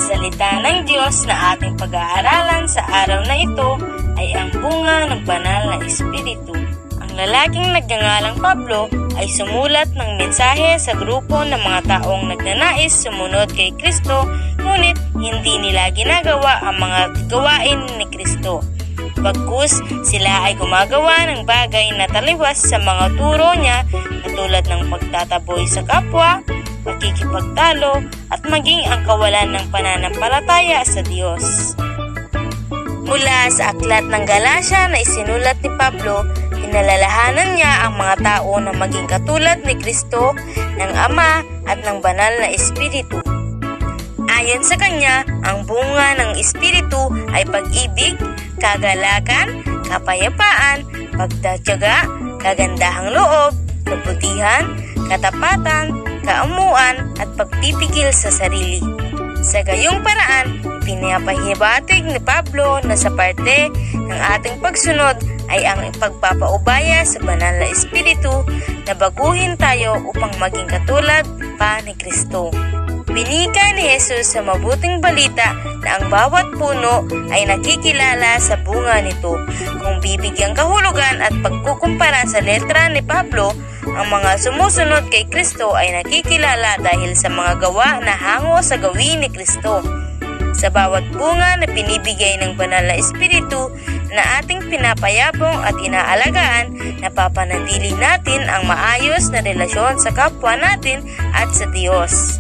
salita ng Diyos na ating pag-aaralan sa araw na ito ay ang bunga ng banal na Espiritu. Ang lalaking nagngangalang Pablo ay sumulat ng mensahe sa grupo ng mga taong nagnanais sumunod kay Kristo, ngunit hindi nila ginagawa ang mga gawain ni Kristo. Bagkus sila ay gumagawa ng bagay na taliwas sa mga turo niya, katulad ng pagtataboy sa kapwa, pagkikipagtalo, at maging ang kawalan ng pananampalataya sa Diyos. Mula sa aklat ng Galacia na isinulat ni Pablo, pinalalahanan niya ang mga tao na maging katulad ni Kristo, ng Ama at ng banal na Espiritu. Ayon sa kanya, ang bunga ng Espiritu ay pag-ibig, kagalakan, kapayapaan, pagtatyaga, kagandahang loob, kabutihan, katapatan, kaamuan, at pagpipigil sa sarili. Sa gayong paraan, ipinapahibatig ni Pablo na sa parte ng ating pagsunod ay ang pagpapaubaya sa banal na Espiritu na baguhin tayo upang maging katulad pa ni Kristo. Binika ni Jesus sa mabuting balita na ang bawat puno ay nakikilala sa bunga nito. Kung bibigyang kahulugan at pagkukumpara sa letra ni Pablo, ang mga sumusunod kay Kristo ay nakikilala dahil sa mga gawa na hango sa gawin ni Kristo. Sa bawat bunga na pinibigay ng banal na Espiritu na ating pinapayabong at inaalagaan, napapanatili natin ang maayos na relasyon sa kapwa natin at sa Diyos.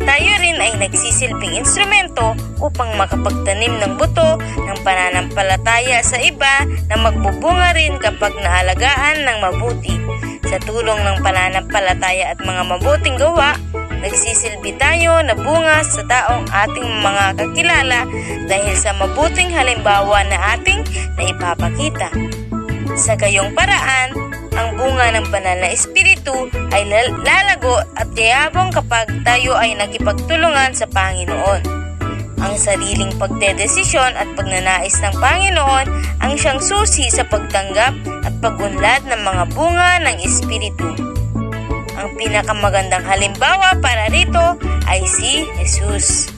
Tayo rin ay nagsisilbing instrumento upang makapagtanim ng buto ng pananampalataya sa iba na magbubunga rin kapag naalagaan ng mabuti. Sa tulong ng pananampalataya at mga mabuting gawa, nagsisilbi tayo na bunga sa taong ating mga kakilala dahil sa mabuting halimbawa na ating naipapakita. Sa gayong paraan, ang bunga ng banal na Espiritu ay lalago at yayabong kapag tayo ay nakipagtulungan sa Panginoon. Ang sariling pagdedesisyon at pagnanais ng Panginoon ang siyang susi sa pagtanggap at pagunlad ng mga bunga ng Espiritu. Ang pinakamagandang halimbawa para rito ay si Jesus.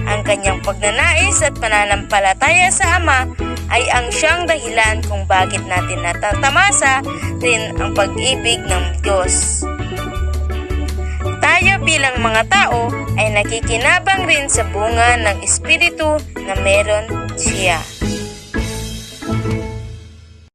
Ang kanyang pagnanais at pananampalataya sa Ama ay ang siyang dahilan kung bakit natin natatamasa rin ang pag-ibig ng Diyos. Tayo bilang mga tao ay nakikinabang rin sa bunga ng Espiritu na meron siya.